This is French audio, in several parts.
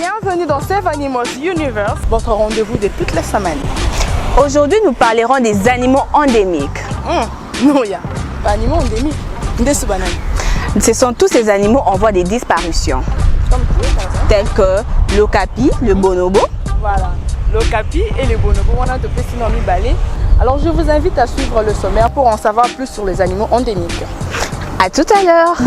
Bienvenue dans Save Animals Universe, votre rendez-vous de toutes les semaines. Aujourd'hui, nous parlerons des animaux endémiques. Non, il y a pas animaux endémiques. Ce sont tous ces animaux en voie de disparition. Comme qui, tels que l'okapi, le bonobo. Voilà, l'okapi et le bonobo. On a de petits noms balais. Alors, je vous invite à suivre le sommaire pour en savoir plus sur les animaux endémiques. À tout à l'heure.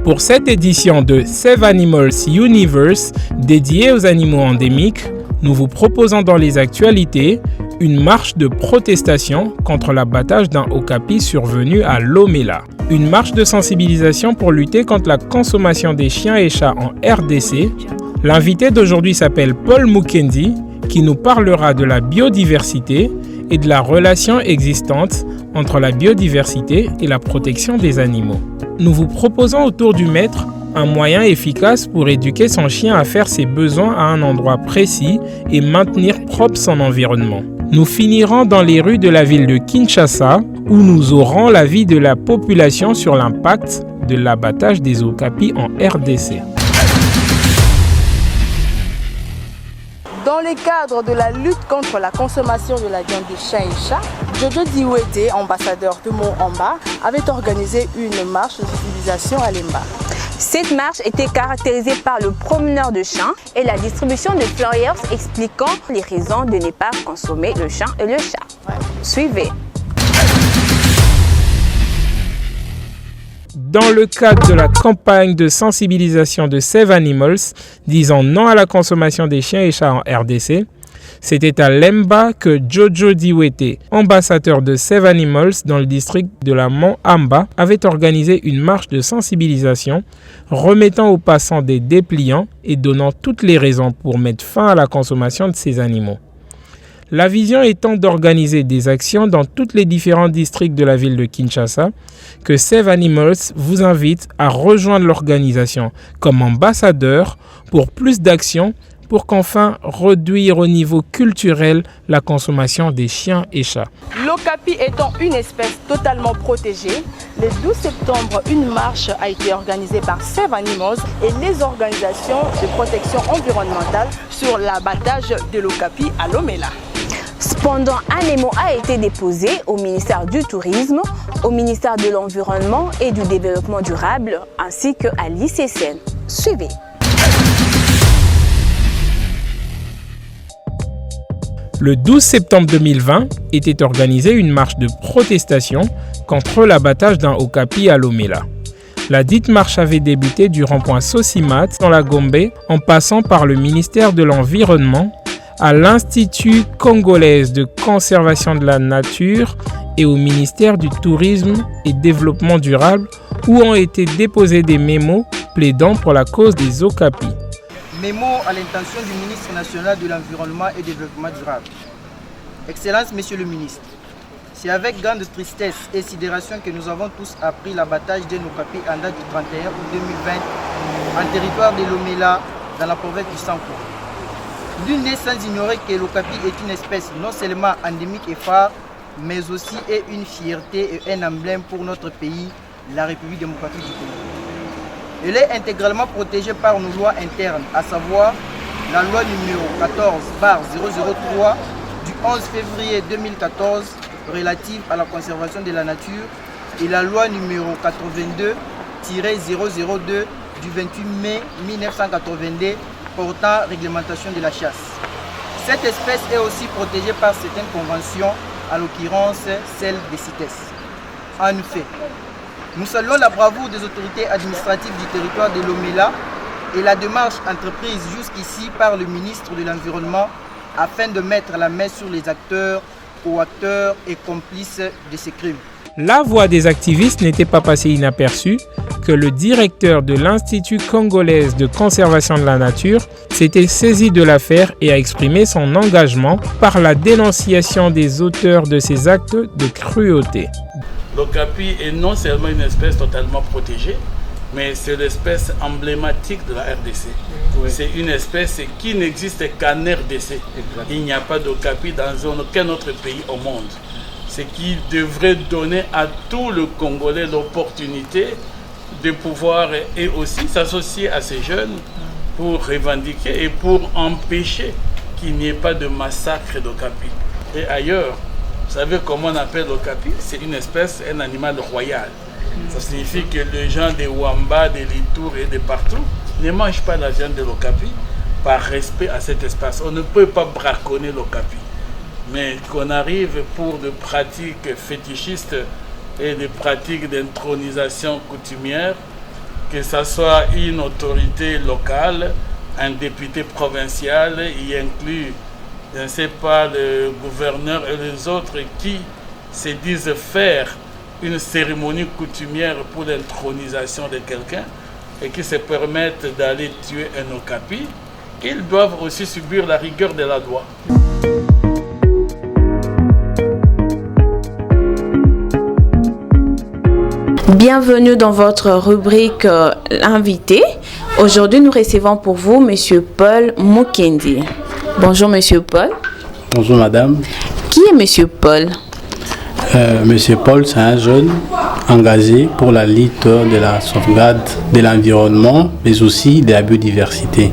Pour cette édition de Save Animals Universe dédiée aux animaux endémiques, nous vous proposons dans les actualités une marche de protestation contre l'abattage d'un okapi survenu à Lomela. Une marche de sensibilisation pour lutter contre la consommation des chiens et chats en RDC. L'invité d'aujourd'hui s'appelle Paul Mukendi, qui nous parlera de la biodiversité et de la relation existante entre la biodiversité et la protection des animaux. Nous vous proposons autour du maître un moyen efficace pour éduquer son chien à faire ses besoins à un endroit précis et maintenir propre son environnement. Nous finirons dans les rues de la ville de Kinshasa où nous aurons l'avis de la population sur l'impact de l'abattage des okapis en RDC. Dans le cadre de la lutte contre la consommation de la viande des chiens et chats, Jojo Diwete, ambassadeur de Mo-Amba, avait organisé une marche de sensibilisation à Lemba. Cette marche était caractérisée par le promeneur de chiens et la distribution de flyers expliquant les raisons de ne pas consommer le chien et le chat. Suivez. Dans le cadre de la campagne de sensibilisation de Save Animals, disant non à la consommation des chiens et chats en RDC, c'était à Lemba que Jojo Diwete, ambassadeur de Save Animals dans le district de la Mont-Amba, avait organisé une marche de sensibilisation remettant aux passants des dépliants et donnant toutes les raisons pour mettre fin à la consommation de ces animaux. La vision étant d'organiser des actions dans tous les différents districts de la ville de Kinshasa, que Save Animals vous invite à rejoindre l'organisation comme ambassadeur pour plus d'actions pour qu'enfin réduire au niveau culturel la consommation des chiens et chats. L'okapi étant une espèce totalement protégée, le 12 septembre, une marche a été organisée par Save Animals et les organisations de protection environnementale sur l'abattage de l'okapi à Lomela. Cependant, un mémo a été déposé au ministère du Tourisme, au ministère de l'Environnement et du Développement durable, ainsi qu'à l'ICCN. Suivez. Le 12 septembre 2020 était organisée une marche de protestation contre l'abattage d'un okapi à Lomela. La dite marche avait débuté du rond-point Sosimat dans la Gombe en passant par le ministère de l'Environnement à l'Institut congolais de conservation de la nature et au ministère du Tourisme et Développement durable où ont été déposés des mémos plaidant pour la cause des okapis. Mémo à l'intention du ministre national de l'Environnement et du Développement durable. Excellence, Monsieur le ministre, c'est avec grande tristesse et sidération que nous avons tous appris l'abattage d'un okapi en date du 31 août 2020 en territoire de Lomela dans la province du Sanko. Nul n'est sans ignorer que l'okapi est une espèce non seulement endémique et phare, mais aussi est une fierté et un emblème pour notre pays, la République démocratique du Congo. Elle est intégralement protégée par nos lois internes, à savoir la loi numéro 14/003 du 11 février 2014 relative à la conservation de la nature et la loi numéro 82/002 du 28 mai 1982 portant réglementation de la chasse. Cette espèce est aussi protégée par certaines conventions, à l'occurrence celle des CITES. En effet, nous saluons la bravoure des autorités administratives du territoire de Lomela et la démarche entreprise jusqu'ici par le ministre de l'Environnement afin de mettre la main sur les acteurs, co-acteurs et complices de ces crimes. La voix des activistes n'était pas passée inaperçue que le directeur de l'Institut congolais de conservation de la nature s'était saisi de l'affaire et a exprimé son engagement par la dénonciation des auteurs de ces actes de cruauté. L'okapi est non seulement une espèce totalement protégée, mais c'est l'espèce emblématique de la RDC. Oui. C'est une espèce qui n'existe qu'en RDC. Exactement. Il n'y a pas d'okapi dans aucun autre pays au monde. Ce qui devrait donner à tout le Congolais l'opportunité de pouvoir et aussi s'associer à ces jeunes pour revendiquer et pour empêcher qu'il n'y ait pas de massacre d'okapi. Et ailleurs, vous savez comment on appelle l'okapi? C'est une espèce, un animal royal. Ça signifie que les gens des Wamba, des Litour et de partout ne mangent pas la viande de l'okapi par respect à cet espace. On ne peut pas braconner l'okapi. Mais qu'on arrive pour des pratiques fétichistes et des pratiques d'intronisation coutumière, que ce soit une autorité locale, un député provincial, y inclut, je ne sais pas, le gouverneur et les autres qui se disent faire une cérémonie coutumière pour l'intronisation de quelqu'un et qui se permettent d'aller tuer un okapi, ils doivent aussi subir la rigueur de la loi. Bienvenue dans votre rubrique Invité. Aujourd'hui, nous recevons pour vous Monsieur Paul Mukendi. Bonjour Monsieur Paul. Bonjour Madame. Qui est Monsieur Paul? Monsieur Paul, c'est un jeune engagé pour la lutte de la sauvegarde de l'environnement, mais aussi de la biodiversité.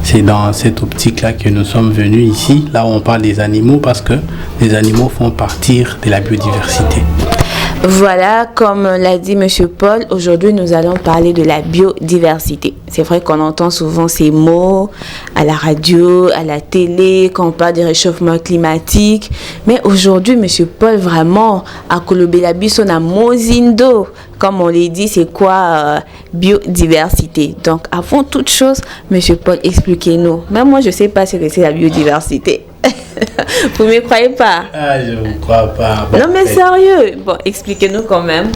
C'est dans cette optique-là que nous sommes venus ici, là où on parle des animaux, parce que les animaux font partie de la biodiversité. Voilà, comme l'a dit Monsieur Paul, aujourd'hui nous allons parler de la biodiversité. C'est vrai qu'on entend souvent ces mots à la radio, à la télé, quand on parle du réchauffement climatique. Mais aujourd'hui, Monsieur Paul, vraiment, à Kolobelabiso, on a Mozindo. Comme on l'a dit, c'est quoi biodiversité? Donc, avant toute chose, Monsieur Paul, expliquez-nous. Même moi, je ne sais pas ce que c'est la biodiversité. Vous ne me croyez pas? Ah, je ne vous crois pas. Bon, non, mais sérieux. Bon, expliquez-nous quand même.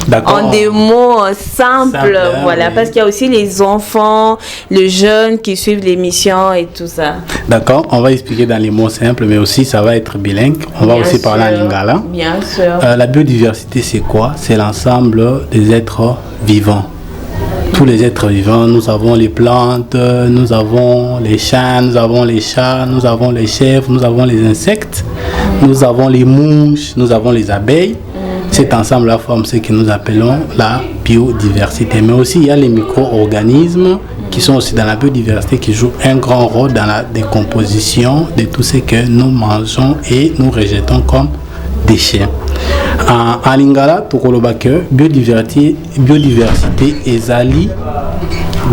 D'accord. En des mots simples, voilà. Oui. Parce qu'il y a aussi les enfants, les jeunes qui suivent l'émission et tout ça. D'accord, on va expliquer dans les mots simples, mais aussi ça va être bilingue. On va aussi parler en lingala. Bien sûr. La biodiversité, c'est quoi? C'est l'ensemble des êtres vivants. Tous les êtres vivants, nous avons les plantes, nous avons les chiens, nous avons les chats, nous avons les chèvres, nous avons les insectes, nous avons les mouches, nous avons les abeilles. Cet ensemble-là forme ce que nous appelons la biodiversité. Mais aussi, il y a les micro-organismes qui sont aussi dans la biodiversité, qui jouent un grand rôle dans la décomposition de tout ce que nous mangeons et nous rejetons comme déchets. En lingala, tokolobake biodiversité ezali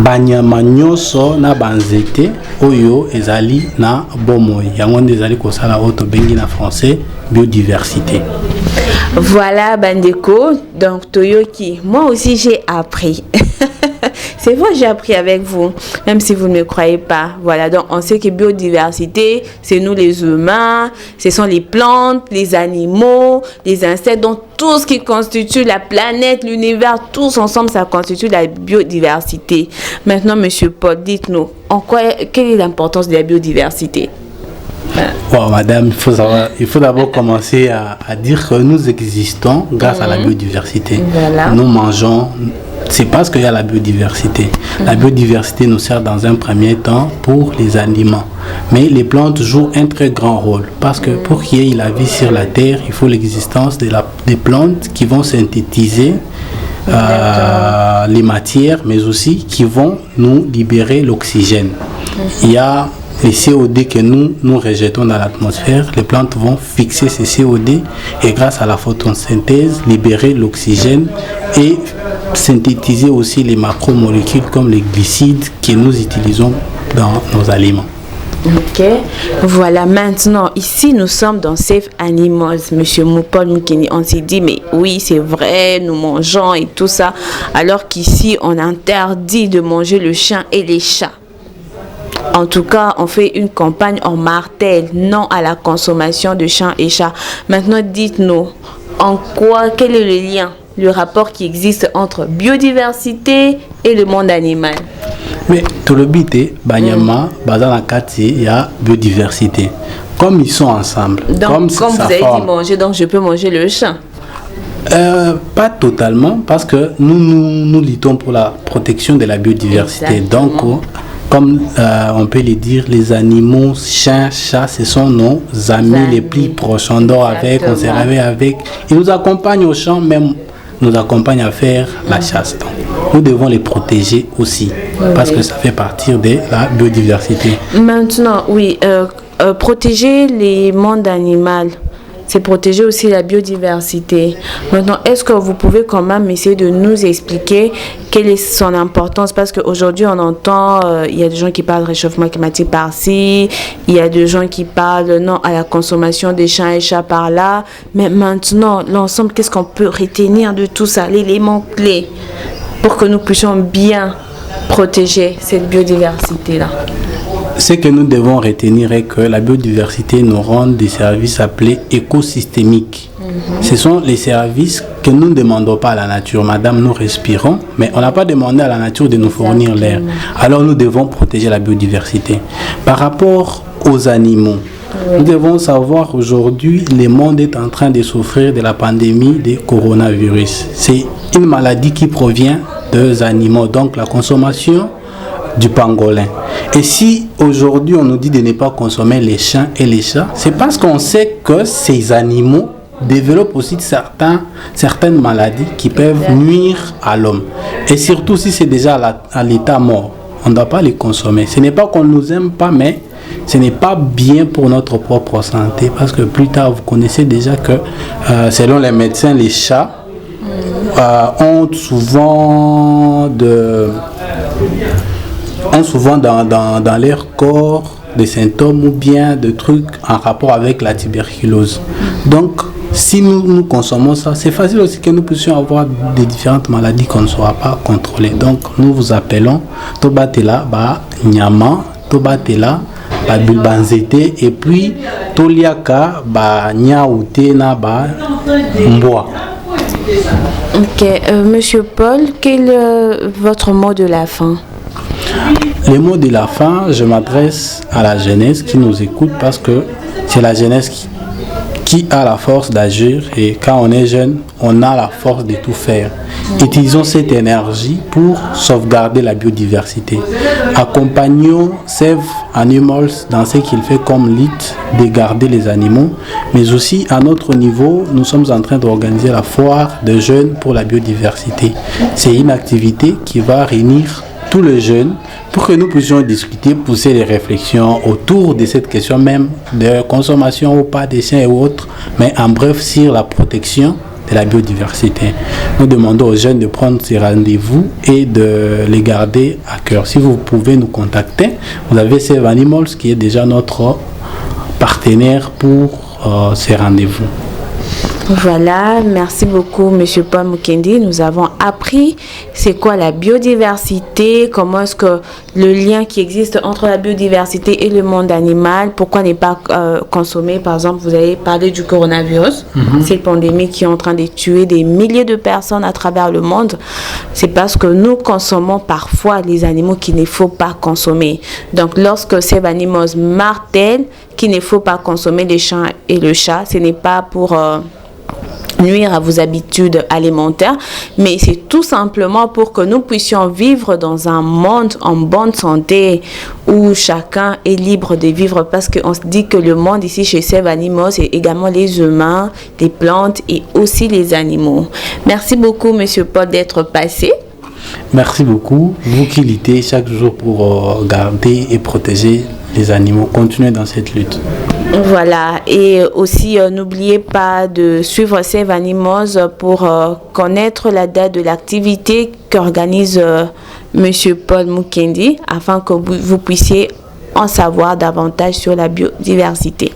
banyama nyonso na banzete oyo ezali na bomoi. Yango ezali kosala oyo tobengi na français biodiversité. Voilà Bandeko, donc Toyoki, moi aussi j'ai appris. C'est vrai, j'ai appris avec vous, même si vous ne me croyez pas. Voilà, donc on sait que biodiversité, c'est nous les humains, ce sont les plantes, les animaux, les insectes, donc tout ce qui constitue la planète, l'univers, tous ensemble, ça constitue la biodiversité. Maintenant, Monsieur Paul, dites-nous, quelle est l'importance de la biodiversité? Wow, madame, il faut d'abord commencer à dire que nous existons grâce à la biodiversité. Voilà. Nous mangeons, c'est parce qu'il y a la biodiversité. La biodiversité nous sert dans un premier temps pour les aliments. Mais les plantes jouent un très grand rôle parce que pour qu'il y ait la vie sur la terre, il faut l'existence des plantes qui vont synthétiser les matières, mais aussi qui vont nous libérer l'oxygène. Il y a les CO2 que nous rejetons dans l'atmosphère, les plantes vont fixer ces CO2 et grâce à la photosynthèse, libérer l'oxygène et synthétiser aussi les macromolécules comme les glucides que nous utilisons dans nos aliments. Ok, voilà, maintenant, ici nous sommes dans Safe Animals, Monsieur Paul Mukendi. On s'est dit, mais oui, c'est vrai, nous mangeons et tout ça, alors qu'ici on interdit de manger le chien et les chats. En tout cas, on fait une campagne en martèle, non à la consommation de chiens et chats. Maintenant, dites-nous, quel est le lien, le rapport qui existe entre biodiversité et le monde animal? Mais tout le but est, Banyama, Bazanakati, il y a biodiversité. Comme ils sont ensemble. Donc, comme vous avez dit manger, donc je peux manger le chat? Pas totalement, parce que nous luttons pour la protection de la biodiversité. Exactement. Donc, comme on peut le dire, les animaux, chiens, chats, ce sont nos amis les plus proches. On dort avec, on se réveille avec. Ils nous accompagnent au champ, même nous accompagnent à faire la chasse. Donc, nous devons les protéger aussi, parce que ça fait partie de la biodiversité. Maintenant, oui, protéger les mondes animaux, c'est protéger aussi la biodiversité. Maintenant, est-ce que vous pouvez quand même essayer de nous expliquer quelle est son importance? Parce qu'aujourd'hui, on entend, il y a des gens qui parlent de réchauffement climatique par-ci, il y a des gens qui parlent non à la consommation des chiens et chats par-là. Mais maintenant, l'ensemble, qu'est-ce qu'on peut retenir de tout ça, l'élément clé, pour que nous puissions bien protéger cette biodiversité-là? Ce que nous devons retenir est que la biodiversité nous rend des services appelés écosystémiques. Ce sont les services que nous ne demandons pas à la nature. Madame, nous respirons, mais on n'a pas demandé à la nature de nous fournir l'air. Alors nous devons protéger la biodiversité. Par rapport aux animaux, nous devons savoir aujourd'hui, le monde est en train de souffrir de la pandémie du coronavirus. C'est une maladie qui provient des animaux, donc la consommation du pangolin. Et si aujourd'hui on nous dit de ne pas consommer les chiens et les chats, c'est parce qu'on sait que ces animaux développent aussi certaines maladies qui peuvent nuire à l'homme. Et surtout si c'est déjà à l'état mort, on ne doit pas les consommer. Ce n'est pas qu'on ne nous aime pas, mais ce n'est pas bien pour notre propre santé, parce que plus tard vous connaissez déjà que selon les médecins, les chats ont souvent dans leur corps des symptômes ou bien des trucs en rapport avec la tuberculose. Donc, si nous consommons ça, c'est facile aussi que nous puissions avoir des différentes maladies qu'on ne soit pas contrôlées. Donc, nous vous appelons Tobatela, Nyama, Tobatela, Bulbanzete, et puis Toliaka, Nyaoute, Mboa. Ok, Monsieur Paul, quel est votre mot de la fin? Le mot de la fin, je m'adresse à la jeunesse qui nous écoute, parce que c'est la jeunesse qui a la force d'agir, et quand on est jeune, on a la force de tout faire. Utilisons cette énergie pour sauvegarder la biodiversité. Accompagnons Save Animals dans ce qu'il fait comme lutte de garder les animaux, mais aussi à notre niveau, nous sommes en train d'organiser la foire de jeunes pour la biodiversité. C'est une activité qui va réunir tous les jeunes pour que nous puissions discuter, pousser les réflexions autour de cette question même de consommation ou pas des chiens et autres, mais en bref sur la protection de la biodiversité. Nous demandons aux jeunes de prendre ces rendez-vous et de les garder à cœur. Si vous pouvez nous contacter, vous avez Save Animals qui est déjà notre partenaire pour ces rendez-vous. Voilà, merci beaucoup Monsieur Paul Mukendi. Nous avons appris c'est quoi la biodiversité, comment est-ce que le lien qui existe entre la biodiversité et le monde animal, pourquoi ne pas consommer, par exemple, vous avez parlé du coronavirus, cette pandémie qui est en train de tuer des milliers de personnes à travers le monde. C'est parce que nous consommons parfois les animaux qu'il ne faut pas consommer. Donc lorsque Save Animals martèle qu'il ne faut pas consommer les chiens et le chat, ce n'est pas pour nuire à vos habitudes alimentaires, mais c'est tout simplement pour que nous puissions vivre dans un monde en bonne santé où chacun est libre de vivre, parce qu'on se dit que le monde ici chez Save Animals, c'est également les humains, les plantes et aussi les animaux. Merci beaucoup Monsieur Paul d'être passé. Merci beaucoup, vous qui luttez chaque jour pour garder et protéger les animaux. Continuez dans cette lutte. Voilà, et aussi n'oubliez pas de suivre Save Animals pour connaître la date de l'activité qu'organise Monsieur Paul Mukendi, afin que vous puissiez en savoir davantage sur la biodiversité.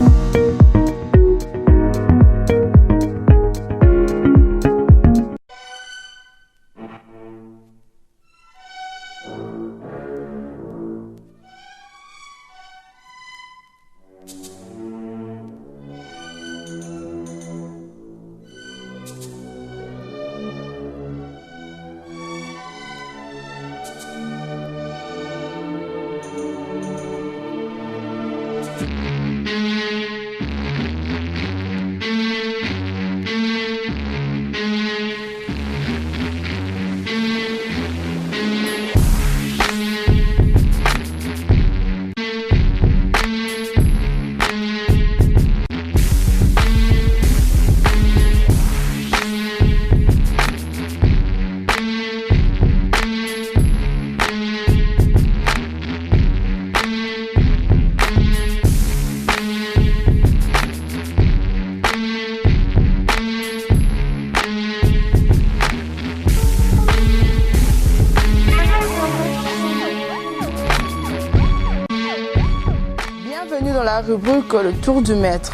la rubrique Le Tour du Maître.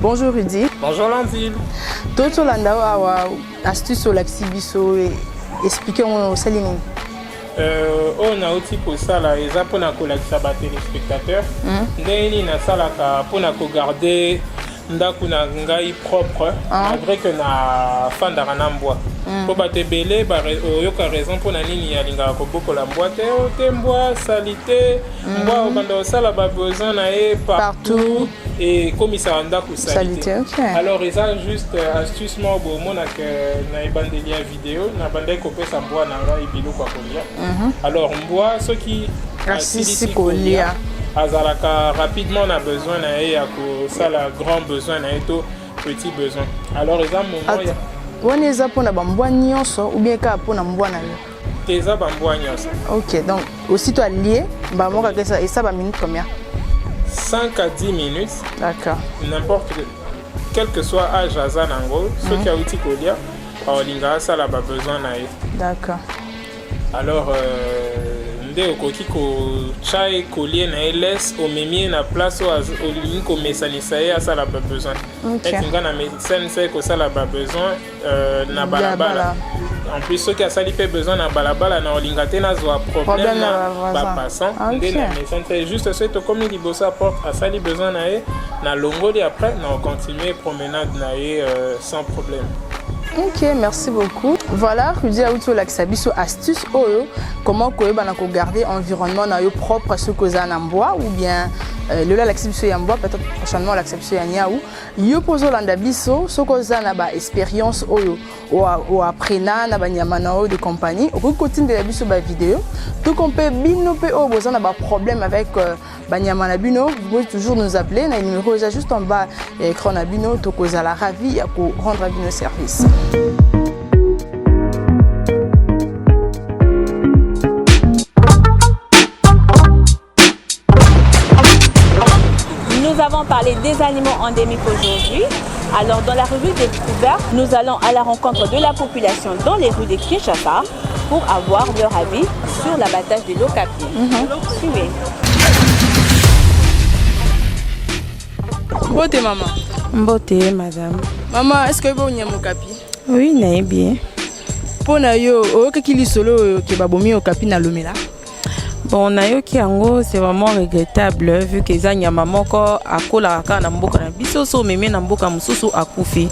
Bonjour Rudy. Bonjour Landine. Toto landa wa astuce olaxibiso et expliquez-moi au saline. On a aussi pour ça là, ils ont pour la téléspectateurs. Ndeni na salaka pour garder ndaku na ngai propre malgré que na fandara na mbwa. Po batebele ba oyoka raison pour na nini ya linga ko boko la mbwa te mbwa salité mbwa bando sala ba besoin na e partout et comme ça ndaku salité. Alors ils ont juste astuce mo bo mona que na bandelia vidéo na bandai ko pesa mbwa na ngai bilo kwa kolia. Alors mbwa ceux qui assisi kolia azalaka rapidement on a besoin na e ya ko sala grand besoin na eto petit besoin. Alors ils ont moment ya on est là pour la bambouille nyonso ou bien pour la mbwa na yo. Teza bambouille nyonso. OK, donc aussitôt lié, bah moi que ça et ça va minute combien? 5 à 10 minutes. D'accord. N'importe quel que soit âge azanango, ceux qui a outil kolia, olinga ça là besoin na e. D'accord. Alors nde okoki ko chai collier na laisse au memie na place au ligne ko mesanisa ya ça là besoin. Et ngana médecin c'est que ça là besoin na balabala. En plus ceux qui a sali pe besoin na balabala na olinga te na zo problème na passant nde na médecin c'est juste ce to comme il bossa porte a sali besoin na e na longoli après na continuer promenade na e sans problème. OK, merci beaucoup. Voilà, Rudy Aouto Laksabiso astuce oyo comment ko garder environnement na yo propre ce que za na bois ou bien le Laksabiso ya bois peut-être prochainement Laksabiso ya niaou. Yo pozo landa biso ce que za na ba expérience oyo ou aprena na ba nyama na de compagnie. Au continue de la biso ba vidéo. Tout qu'on peut bino pe o besoin na ba problème avec ba nyama na bino, vous pouvez toujours nous appeler na numéro juste en bas écran na bino to ko za la ravi ya ko rendre bino service. Nous avons parlé des animaux endémiques aujourd'hui. Alors dans la rubrique des découvertes, nous allons à la rencontre de la population dans les rues de Kinshasa pour avoir leur avis sur l'abattage de l'okapi. Suivez. Beauté maman. Beauté madame. Maman, est-ce que vous avez un okapi? Oui, naïe bien. Pour yo, okaki solo ke babomi okapi na lomela. Bon, nayoki yango c'est vraiment regrettable vu que za nyama moko akola kaka na mboka na biso so meme na mboka mususu akufi.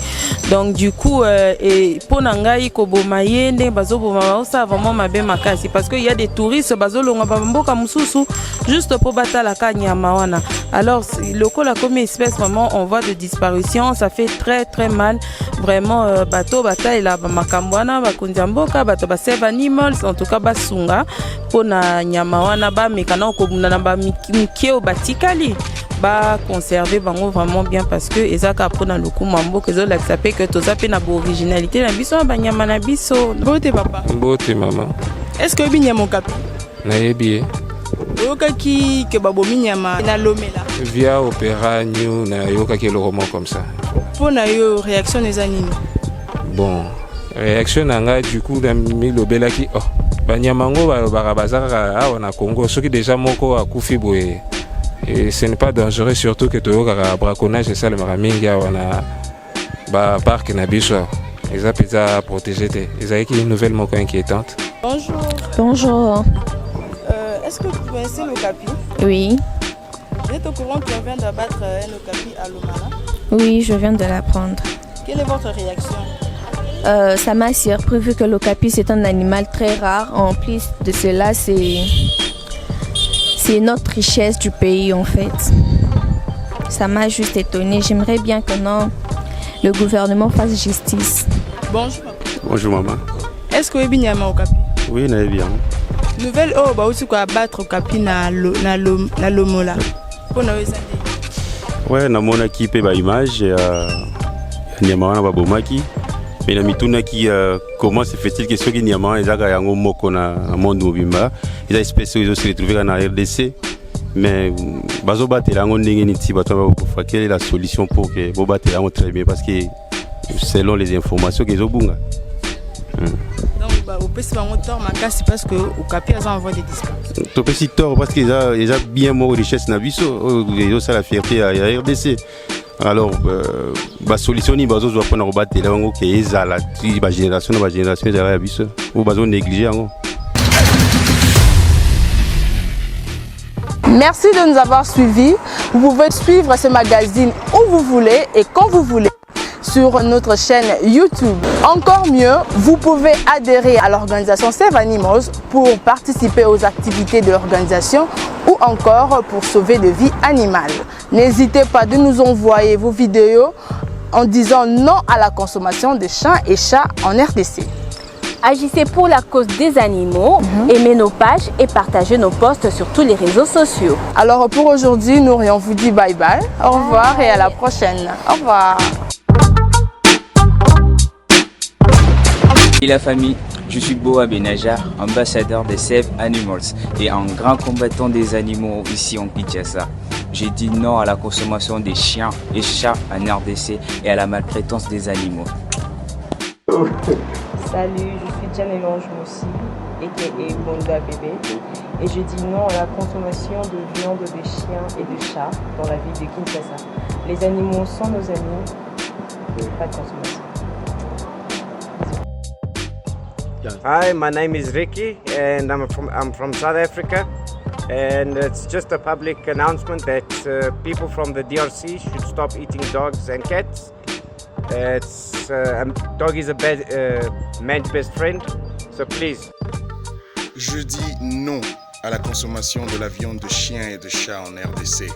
Donc du coup et pona ngai ko boma yende bazo boma ça vraiment mabe makasi parce que il y a des touristes bazo longa ba mboka mususu juste pour batala ka nyama wana. Alors le kola comme espèce vraiment on voit de disparition, ça fait très mal vraiment bateau bataille la makambo wana bakunza mboka bato ba save animals en tout cas basunga pona nyama wana ba mekana ko bunda na ba mikio batikali ba conserver bango vraiment bien parce que ezaka pona loku mambo que zo la sapé que to sapé na bo originalité na biso ba nyama na biso. Beauté papa. Beauté maman. Est-ce que binya mon kapi? Na yebi. Okaki ke babomi nyama na lomela. Via opéra new na yoka ke le roman comme ça. Pona yo réaction des animaux. Bon, réaction nanga du coup dans milobela ki oh banyamango bazaka awa na Congo soki déjà moko akufi boye et ce n'est pas dangereux surtout que toyoka braconnage et ça le maramingi awa na ba parc na biso eza pizza protégé te ezaki une nouvelle moko inquiétante. Bonjour. Bonjour. Est-ce que vous connaissez l'okapi? Oui. Vous êtes au courant qu'on vient d'abattre un okapi à Lomala? Oui, je viens de l'apprendre. Quelle est votre réaction? Ça m'a surpris vu que l'okapi c'est un animal très rare. En plus de cela, c'est notre richesse du pays en fait. Ça m'a juste étonnée. J'aimerais bien que le gouvernement fasse justice. Bonjour. Bonjour maman. Est-ce que vous avez bien okapi? Oui, naïe bien. Nouvelle oh bah aussi quoi abattre okapi na lomola. Pour nous ouais, na mona ki pe ba image nyama wana babomaki. Mais na mituna qui comment se fait-il que ceux qui nyama ezaka yango moko na monde mobimba eza espèce ils se retrouver na RDC mais bazo batela yango ndenge niti bato ba quelle est la solution pour que bo batela yango très bien parce que selon les informations qu'ils ont bunga. Donc opesi bango tort makasi parce que okapi aza envoi des discours. topesi tort parce que eza bien moko richesse na biso ezosala fierté ya RDC. Alors basolution nini bazozwa mpona kobatela bango ke ezala bagénération na bagénération ezala ya biso oyo bazonéglige yango. Merci de nous avoir suivis. Vous pouvez suivre ce magazine où vous voulez et quand vous voulez sur notre chaîne YouTube. Encore mieux, vous pouvez adhérer à l'organisation Save Animals pour participer aux activités de l'organisation ou encore pour sauver des vies animales. N'hésitez pas de nous envoyer vos vidéos en disant non à la consommation de chiens et chats en RDC. Agissez pour la cause des animaux, aimez nos pages et partagez nos posts sur tous les réseaux sociaux. Alors pour aujourd'hui, nous on vous dit bye bye, au revoir et à la prochaine. Au revoir. Et la famille, je suis Boa Benajar, ambassadeur de Save Animals et un grand combattant des animaux ici en Kinshasa. J'ai dit non à la consommation des chiens et chats en RDC et à la maltraitance des animaux. Salut, je suis Diane Elange Moussi, a.k.a. Bonda Bébé, et je dis non à la consommation de viande de chiens et de chats dans la ville de Kinshasa. Les animaux sont nos amis, pas de consommation. Hi, my name is Ricky and I'm from South Africa, and it's just a public announcement that people from the DRC should stop eating dogs and cats. Dog is a man's best friend, so please. Je dis non à la consommation de la viande de chiens et de chats en RDC.